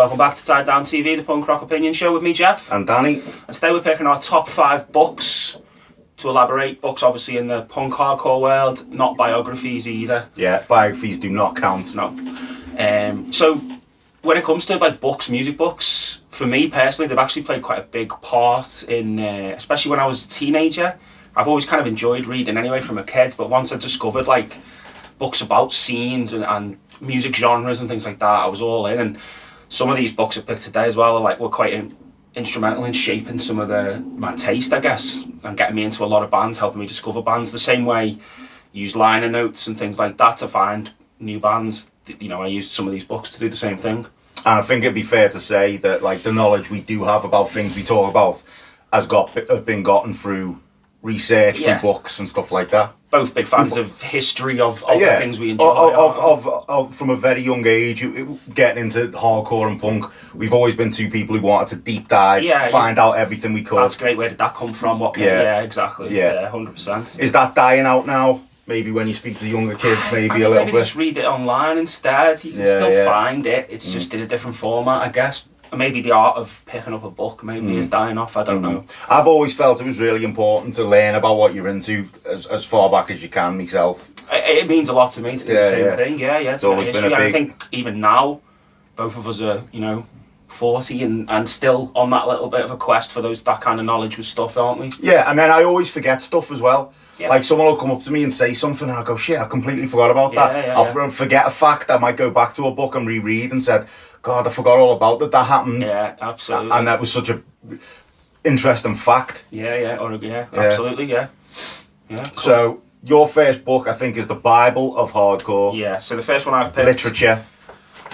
Welcome back to Tied Down TV, the punk rock opinion show with me, Geoff. And Danny. And today we're picking our top 5 books. To elaborate, books obviously in the punk hardcore world, not biographies either. Yeah, biographies do not count. No. So when it comes to like books, music books, for me personally, they've actually played quite a big part in, especially when I was a teenager. I've always kind of enjoyed reading anyway from a kid, but once I discovered like books about scenes and music genres and things like that, I was all in. And some of these books I picked today as well were quite instrumental in shaping some of my taste, I guess, and getting me into a lot of bands, helping me discover bands the same way I use liner notes and things like that to find new bands. You know, I used some of these books to do the same thing. And I think it'd be fair to say that like the knowledge we do have about things we talk about has been gotten through research from books and stuff like that. Both big fans of history of the things we enjoy. From a very young age, getting into hardcore and punk, we've always been two people who wanted to deep dive, find out everything we could. That's great. Where did that come from? Exactly. Yeah, 100%. Is that dying out now? Maybe when you speak to younger kids, maybe a little bit. Just read it online instead. You can still find it. It's just in a different format, I guess. Maybe the art of picking up a book maybe is dying off, I don't know. I've always felt it was really important to learn about what you're into as far back as you can myself. It means a lot to me to do the same thing, it's always been a big... I think even now, both of us are, 40 and still on that little bit of a quest for that kind of knowledge with stuff, aren't we? Yeah, and then I always forget stuff as well. Yeah. Like someone will come up to me and say something and I'll go, shit, I completely forgot about that. I'll forget a fact, I might go back to a book and reread and said, God, I forgot all about that happened. Yeah, absolutely. And that was such a interesting fact. Absolutely, yeah. Cool. So, your first book, I think, is the Bible of hardcore. Yeah, so the first one I've picked... Literature.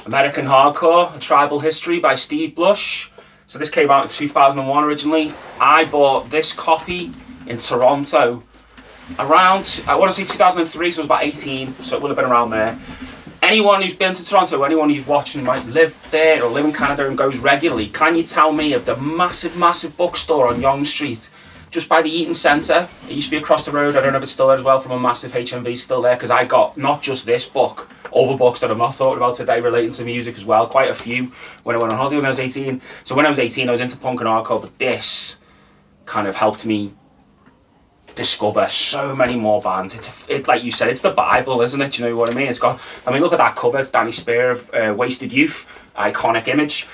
American Hardcore, A Tribal History by Steve Blush. So this came out in 2001 originally. I bought this copy in Toronto around, I want to say 2003, so I was about 18, so it would have been around there. Anyone who's been to Toronto, anyone who's watching might live there or live in Canada and goes regularly, can you tell me of the massive bookstore on Yonge Street, just by the Eaton Centre? It used to be across the road, I don't know if it's still there as well, from a massive HMV still there, because I got not just this book, other books that I'm not talking about today relating to music as well, quite a few when I went on holiday when I was 18. So when I was 18 I was into punk and hardcore, but this kind of helped me discover so many more bands. It like you said, it's the Bible, isn't it? You know what I mean? Look at that cover. It's Danny Spear of Wasted Youth, iconic image.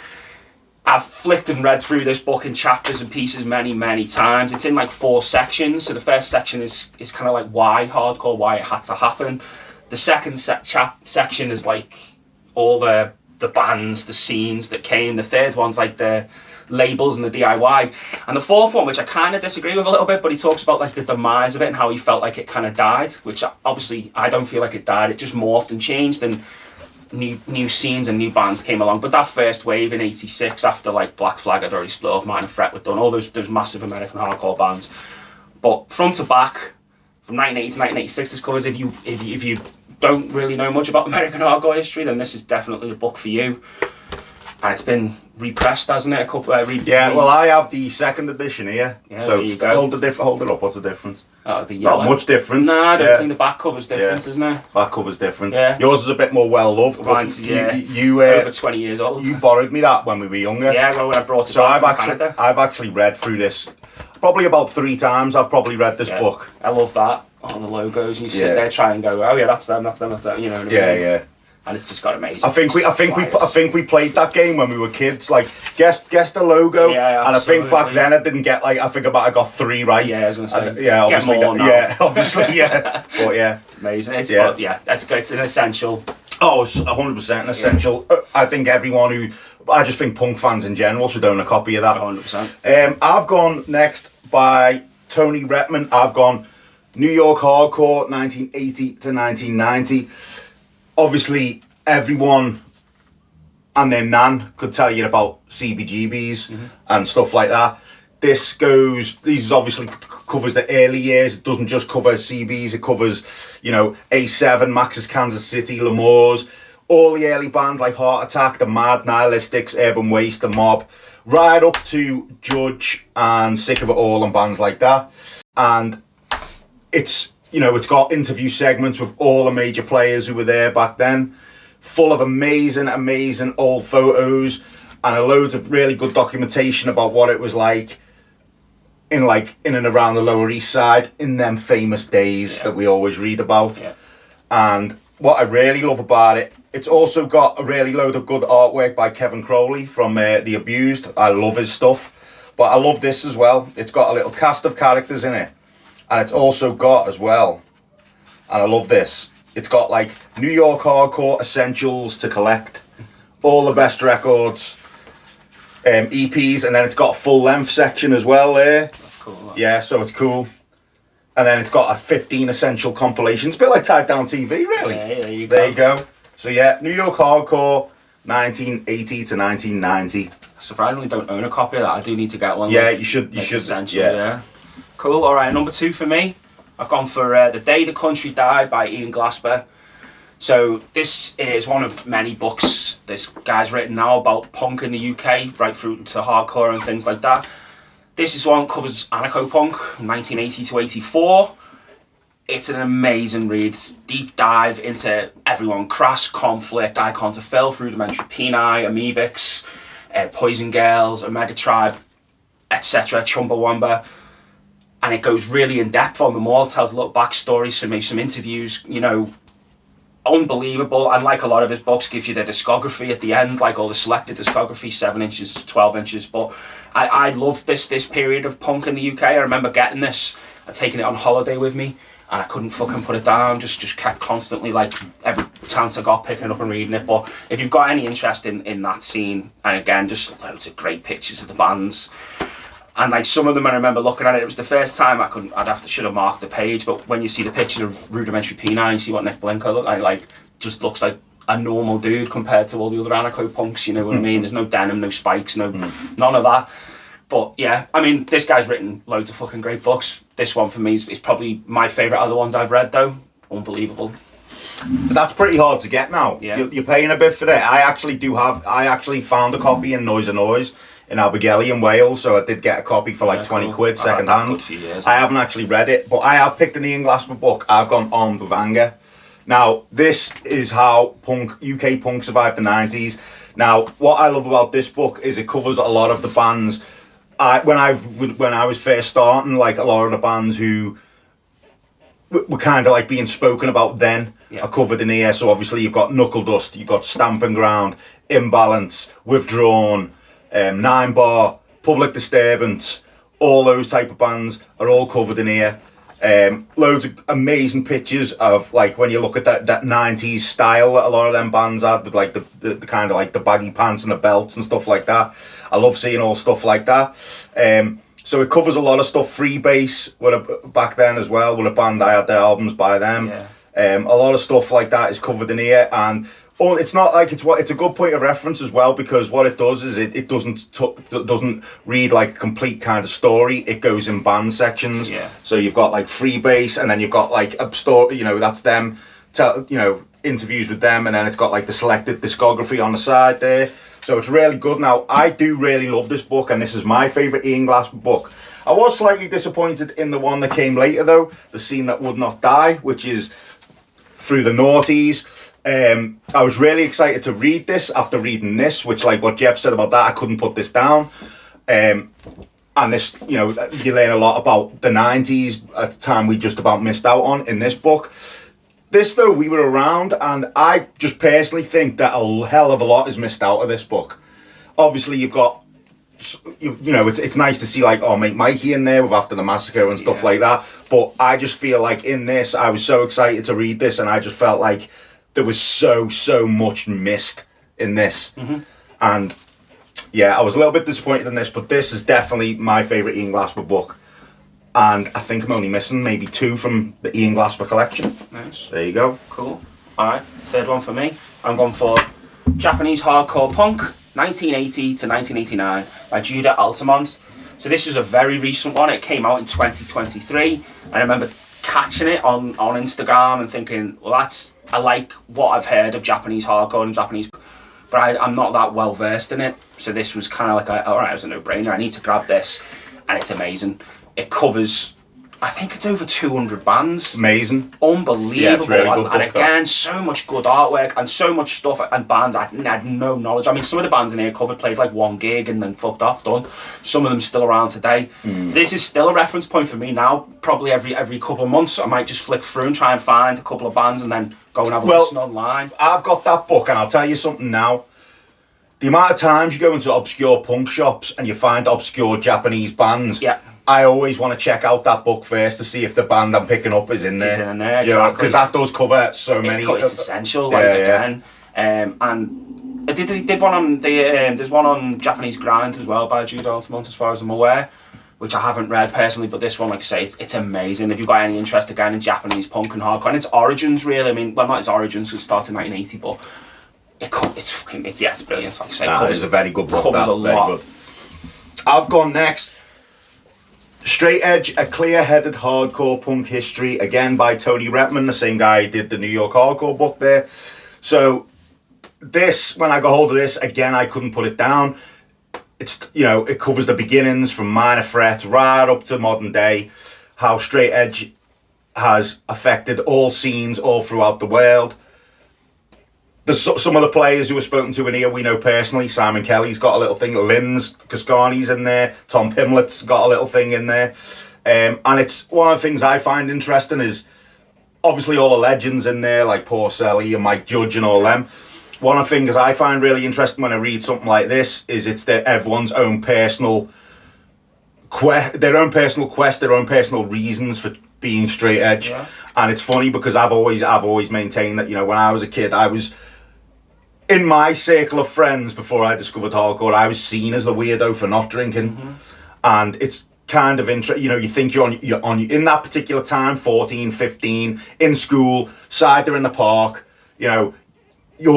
I've flicked and read through this book in chapters and pieces many times. It's in like 4 sections. So the first section is kind of like why hardcore, why it had to happen. The second section is like all the bands, the scenes that came. The third one's like the labels and the DIY, and the fourth one, which I kind of disagree with a little bit, but he talks about like the demise of it and how he felt like it kind of died, which obviously I don't feel like it died. It just morphed and changed, and new scenes and new bands came along. But that first wave in '86, after like Black Flag had already split off, Minor Threat were done, all those massive American hardcore bands. But front to back, from 1980 to 1986, this covers. If you don't really know much about American hardcore history, then this is definitely the book for you. And it's been repressed, hasn't it? Well, I have the second edition here. Yeah, so hold it up. What's the difference? The yellow. Not much difference. No, I don't think the back cover's different, isn't it? Back cover's different. Yeah. Yours is a bit more well loved. Mine's over 20 years old. You borrowed me that when we were younger. Yeah, well, when I brought it back from Canada. I've actually read through this probably about 3 times. I've probably read this book. I love that. All the logos, and you sit there trying and go, oh yeah, that's them. You know what I mean? Yeah. And it's just got amazing. I think we played that game when we were kids. Like guess the logo. Yeah, and I think back then I didn't get I got 3 right. Yeah, I was gonna say. Obviously. Get more now. Yeah, obviously. Yeah, but yeah. Amazing. That's good. It's an essential. Oh, it's 100% an essential. I think I just think punk fans in general should own a copy of that. 100%. I've gone next by Tony Rettman. I've gone New York Hardcore, 1980 to 1990. Obviously, everyone and their nan could tell you about CBGBs and stuff like that. These obviously covers the early years. It doesn't just cover CBs, it covers, A7, Max's Kansas City, L'Amour's, all the early bands like Heart Attack, The Mad, Nihilistics, Urban Waste, The Mob, right up to Judge and Sick of It All and bands like that. And it's got interview segments with all the major players who were there back then, full of amazing old photos. and a loads of really good documentation about what it was like in and around the Lower East Side in them famous days that we always read about. Yeah. And what I really love about it, it's also got a really load of good artwork by Kevin Crowley from The Abused. I love his stuff, but I love this as well. It's got a little cast of characters in it, and it's also got as well, and I love this, it's got like New York hardcore essentials to collect, all the best records, EPs, and then it's got a full length section as well there. That's cool. Yeah, so it's cool. And then it's got a 15 essential compilations, a bit like Tied Down TV, really. Yeah, there you go. There you go. So yeah, New York hardcore, 1980 to 1990. Surprisingly, don't own a copy of that. I do need to get one. Yeah, like, you should. You it's should. essential, Yeah. Cool. All right, number 2 for me. I've gone for The Day the Country Died by Ian Glasper. So this is one of many books this guy's written now about punk in the UK, right through to hardcore and things like that. This is one covers anarcho-punk, 1980 to 84. It's an amazing read. Deep dive into everyone. Crass, Conflict, Icons of Filth, Rudimentary Peni, Amoebics, Poison Girls, Omega Tribe, etc., Chumbawamba. And it goes really in depth on them all, tells a little backstory, some interviews, you know, unbelievable. And like a lot of his books, gives you the discography at the end, like all the selected discography, 7 inches, 12 inches. But I love this period of punk in the UK. I remember getting this and taking it on holiday with me, and I couldn't fucking put it down. Just kept constantly, like, every chance I got, picking it up and reading it. But if you've got any interest in that scene, and again, just loads of great pictures of the bands. And like some of them, I remember looking at it. It was the first time should have marked the page. But when you see the picture of Rudimentary Peni, you see what Nick Blinker looked like just looks like a normal dude compared to all the other anarcho punks. You know what I mean? There's no denim, no spikes, none of that. But yeah, I mean, this guy's written loads of fucking great books. This one for me is probably my favourite of the ones I've read, though. Unbelievable. That's pretty hard to get now. Yeah. You're paying a bit for it. I actually found a copy in Noise and Noise in Abergele in Wales, so I did get a copy for like 20 quid second hand. I haven't actually read it, but I have picked an Ian Glasper book. I've gone armed with anger. Now, this is how UK punk survived the 90s. Now, what I love about this book is it covers a lot of the bands. When I was first starting, like a lot of the bands who were kind of like being spoken about then are covered in here. So obviously you've got Knuckle Dust, you've got Stamping Ground, Imbalance, Withdrawn, 9 Bar, Public Disturbance, all those type of bands are all covered in here. Loads of amazing pictures of, like, when you look at that 90s style that a lot of them bands had, with like the kind of like the baggy pants and the belts and stuff like that. I love seeing all stuff like that. So it covers a lot of stuff. Freebase back then as well, with a band I had their albums by them. A lot of stuff like that is covered in here, and it's not like it's a good point of reference as well, because what it does is it doesn't read like a complete kind of story. It goes in band sections. So you've got like Freebase, and then you've got like a story, you know, that's them, interviews with them, and then it's got like the selected discography on the side there. So it's really good. Now, I do really love this book, and this is my favourite Ian Glasper book. I was slightly disappointed in the one that came later though, The Scene That Would Not Die, which is Through the Noughties. I was really excited to read this after reading this, which, like what Geoff said about that, I couldn't put this down. And this, you know, you learn a lot about the 90s at the time we just about missed out on in this book. This, though, we were around, and I just personally think that a hell of a lot is missed out of this book. Obviously, you've got, you know, it's nice to see, like, mate Mikey in there with After the Massacre and stuff like that, but I just feel like in this, I was so excited to read this, and I just felt like there was so much missed in this. And yeah, I was a little bit disappointed in this, but this is definitely my favourite Ian Glasper book. And I think I'm only missing maybe 2 from the Ian Glasper collection. Nice. There you go. Cool. Alright, third one for me. I'm going for Japanese Hardcore Punk, 1980 to 1989 by Judah Altamont. So this is a very recent one. It came out in 2023. I remember catching it on Instagram and thinking, well, I like what I've heard of Japanese hardcore and Japanese, but I'm not that well versed in it. So this was kind of like, alright, it was a no-brainer. I need to grab this, and it's amazing. It covers I think it's over 200 bands. Amazing. Unbelievable. Yeah, it's really good and book, again, so much good artwork and so much stuff and bands I had no knowledge. I mean, some of the bands in here covered played like one gig and then fucked off, done. Some of them still around today. This is still a reference point for me now. Probably every couple of months I might just flick through and try and find a couple of bands and then go and have a listen online. I've got that book, and I'll tell you something now. The amount of times you go into obscure punk shops and you find obscure Japanese bands, Yeah. I always want to check out that book first to see if the band I'm picking up is in there. Is in there, Because that does cover so many. It's essential, again. And they did one on there's one on Japanese Grind as well by Jude Altamont, as far as I'm aware, which I haven't read personally, but this one, like I say, it's amazing. If you've got any interest again in Japanese punk and hardcore and its origins, really. I mean, well, not its origins, it started in 1980, but it's brilliant. Like I say, It's a very good book. Covers a lot. Good. I've gone next. Straight Edge, A Clear-Headed Hardcore Punk History, again by Tony Rettman, the same guy who did the New York Hardcore book there. So this, when I got hold of this, again, I couldn't put it down. It's, it covers the beginnings from Minor Threat right up to modern day, how Straight Edge has affected all scenes all throughout the world. There's some of the players who were spoken to in here we know personally. Simon Kelly's got a little thing. Linz Cascani's in there. Tom Pimlett's got a little thing in there. And it's one of the things I find interesting is obviously all the legends in there like Porcelli and Mike Judge and all them. One of the things I find really interesting when I read something like this is it's everyone's own personal their own personal quest, their own personal reasons for being straight edge. Yeah. And it's funny because I've always maintained that, when I was a kid, I was in my circle of friends before I discovered hardcore, I was seen as the weirdo for not drinking. And it's kind of interesting, you think you're on in that particular time, 14, 15, in school, cider in the park, you're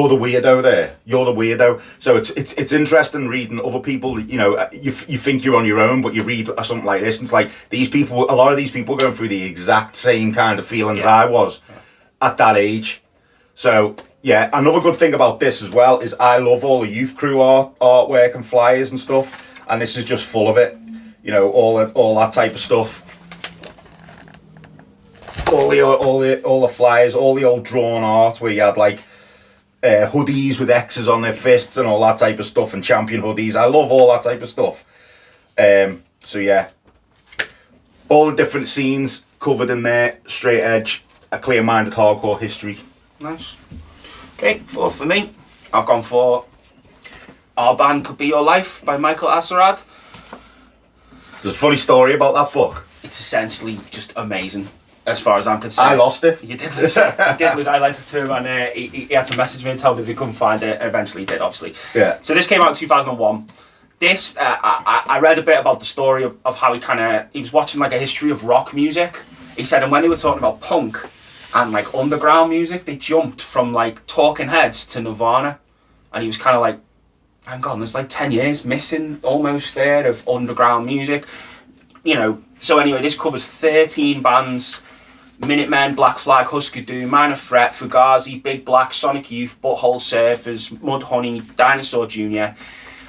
the weirdo there. You're the weirdo. So it's interesting reading other people, you think you're on your own, but you read something like this and it's like a lot of these people going through the exact same kind of feelings I was at that age. So yeah, another good thing about this as well is I love all the youth crew artwork and flyers and stuff, and this is just full of it. All that type of stuff. All the flyers, all the old drawn art where you had like hoodies with X's on their fists and all that type of stuff, and champion hoodies. I love all that type of stuff. So yeah, all the different scenes covered in there. Straight Edge, A Clear-Minded Hardcore History. Nice. Okay, fourth for me, I've gone for Our Band Could Be Your Life by Micahel Azzerad. There's a funny story about that book. It's essentially just amazing, as far as I'm concerned. I lost it. You did lose it. You did lose it. I lent it to him, and he had to message me and tell me that we couldn't find it. Eventually he did, obviously. Yeah. So this came out in 2001. This, I read a bit about the story of how he was watching like a history of rock music. He said, and when they were talking about punk and like underground music, they jumped from like Talking Heads to Nirvana. And he was kind of like, hang on, there's like 10 years missing almost there of underground music. So anyway, this covers 13 bands: Minutemen, Black Flag, Husker Du, Minor Threat, Fugazi, Big Black, Sonic Youth, Butthole Surfers, Mudhoney, Dinosaur Jr.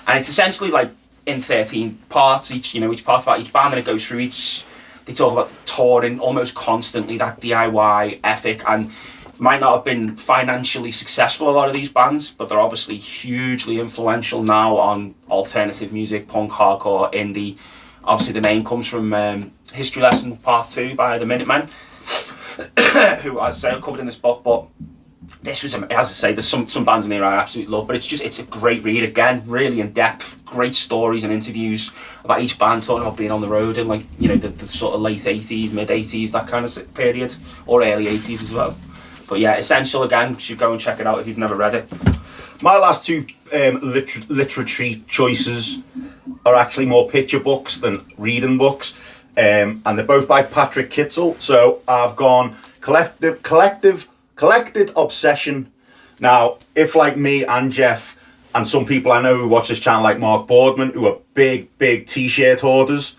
And it's essentially like in 13 parts, each part about each band, and it goes through each. They talk about touring almost constantly, that DIY ethic, and might not have been financially successful, a lot of these bands, but they're obviously hugely influential now on alternative music, punk, hardcore, indie. Obviously the name comes from History Lesson Part 2 by the Minutemen, who, as I say, are covered in this book, but this was, as I say, there's some bands in here I absolutely love, but it's a great read, again, really in depth, great stories and interviews about each band, talking about being on the road in like, the sort of late 80s, mid 80s, that kind of period, or early 80s as well. But yeah, essential again, you should go and check it out if you've never read it. My last two literary choices are actually more picture books than reading books, and they're both by Patrick Kitzel. So I've gone Collected Obsession. Now, if like me and Geoff and some people I know who watch this channel like Mark Boardman, who are big t-shirt hoarders,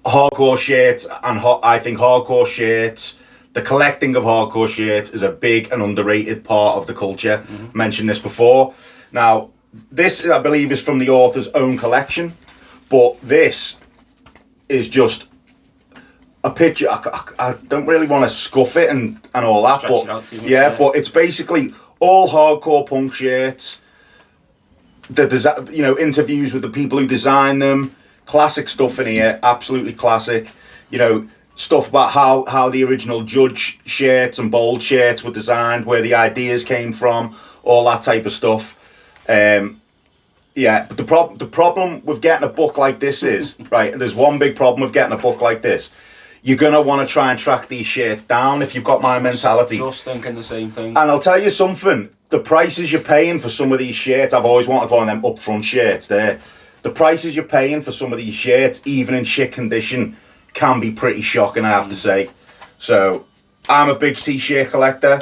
hardcore shirts, and I think hardcore shirts, the collecting of hardcore shirts is a big and underrated part of the culture. I've mentioned this before. Now, this, I believe, is from the author's own collection, but this is just a picture. I don't really want to scuff it and all that, Stretch but it out too much, yeah, but it's basically all hardcore punk shirts. The interviews with the people who design them, classic stuff in here, absolutely classic. Stuff about how the original Judge shirts and Bold shirts were designed, where the ideas came from, all that type of stuff. But the problem with getting a book like this is, right, there's one big problem with getting a book like this. You're going to want to try and track these shirts down if you've got my mentality. Just thinking the same thing. And I'll tell you something, the prices you're paying for some of these shirts, I've always wanted one of them upfront shirts there. The prices you're paying for some of these shirts, even in shit condition, can be pretty shocking, I have to say. So, I'm a big t-shirt collector.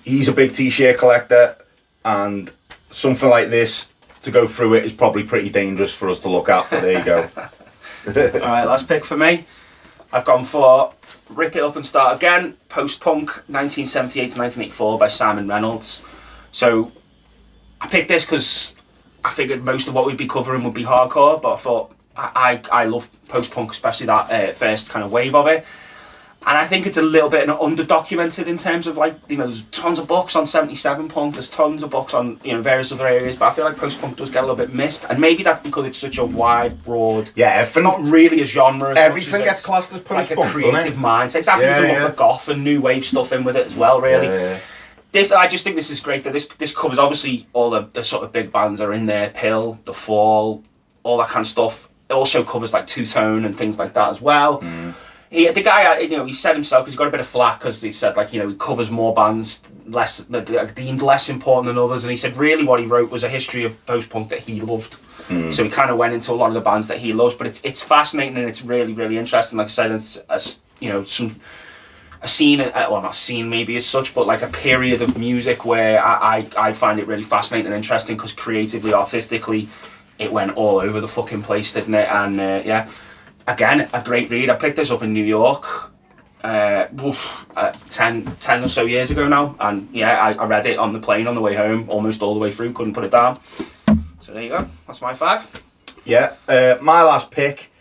He's a big t-shirt collector, and something like this, to go through it, is probably pretty dangerous for us to look at, but there you go. Alright, last pick for me. I've gone for Rip It Up and Start Again, Post-Punk 1978 to 1984 by Simon Reynolds. So, I picked this because I figured most of what we'd be covering would be hardcore, but I thought I love post-punk, especially that first kind of wave of it. And I think it's a little bit under-documented in terms of, there's tons of books on 77 punk, there's tons of books on, various other areas, but I feel like post-punk does get a little bit missed. And maybe that's because it's such a wide, broad... Yeah, it's not really a genre as everything much as gets classed as post-punk, like a creative mindset. Exactly, you can look at goth and new wave stuff in with it as well, really. Yeah. I just think this is great, that this covers, obviously, all the sort of big bands are in there, Pill, The Fall, all that kind of stuff. It also covers Two Tone and things like that as well. The guy, he said himself, because he got a bit of flack because he said he covers more bands deemed less important than others, and he said really what he wrote was a history of post-punk that he loved. So he kind of went into a lot of the bands that he loves, but it's fascinating and it's really, really interesting. Like I said, it's a scene, well, not scene maybe as such, but a period of music where I find it really fascinating and interesting because creatively, artistically, it went all over the fucking place, didn't it? And again, a great read. I picked this up in New York 10 or so years ago now, and I read it on the plane on the way home, almost all the way through, couldn't put it down. So there you go, that's my 5. Yeah, my last pick,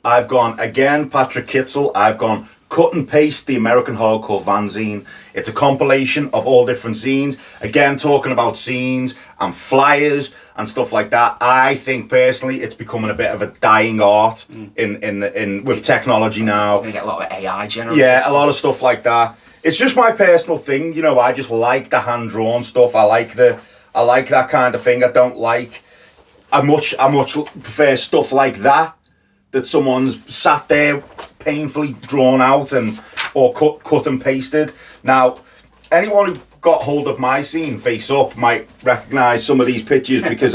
I've gone, again, Patrick Kitzel, I've gone Cut and Paste, the American Hardcore Fanzine. It's a compilation of all different zines, again talking about scenes and flyers and stuff like that. I think personally it's becoming a bit of a dying art in with technology now. We're gonna get a lot of AI generated. Yeah, a lot of stuff like that. It's just my personal thing, I just like the hand drawn stuff. I like that kind of thing. I don't like I much prefer stuff like that someone's sat there painfully drawn out or cut and pasted. Now, anyone who got hold of my scene, Face Up, might recognise some of these pictures because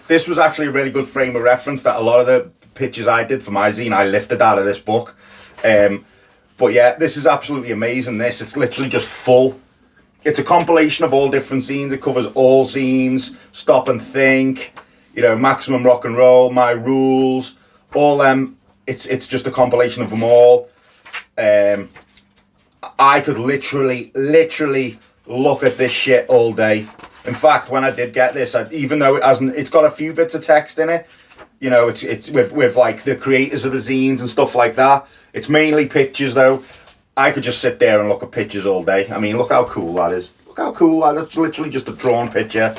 this was actually a really good frame of reference that a lot of the pictures I did for my zine I lifted out of this book. But yeah, this is absolutely amazing. It's literally just full. It's a compilation of all different zines. It covers all zines, Stop and Think, Maximum Rock and Roll, My Rules, all them. It's just a compilation of them all. I could literally look at this shit all day. In fact, when I did get this, even though it's got a few bits of text in it, it's with the creators of the zines and stuff like that. It's mainly pictures though. I could just sit there and look at pictures all day. I mean, look how cool that is. Look how cool that is. It's literally just a drawn picture.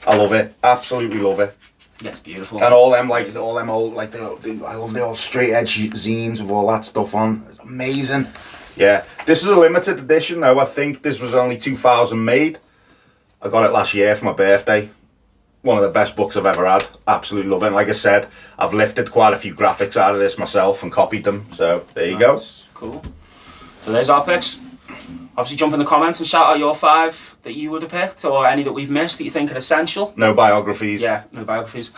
I love it. Absolutely love it. Yeah, it's beautiful. And all them old, I love the old straight edge zines with all that stuff on. It's amazing. Yeah. This is a limited edition though. I think this was only 2,000 made. I got it last year for my birthday. One of the best books I've ever had. Absolutely love it. And like I said, I've lifted quite a few graphics out of this myself and copied them. So there you go. Cool. So there's our picks. Obviously jump in the comments and shout out your 5 that you would have picked, or any that we've missed that you think are essential. No biographies. Yeah, no biographies.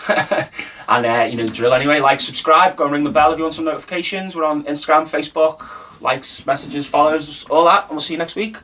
And the drill anyway, like, subscribe, go and ring the bell if you want some notifications. We're on Instagram, Facebook, likes, messages, follows, all that, and we'll see you next week.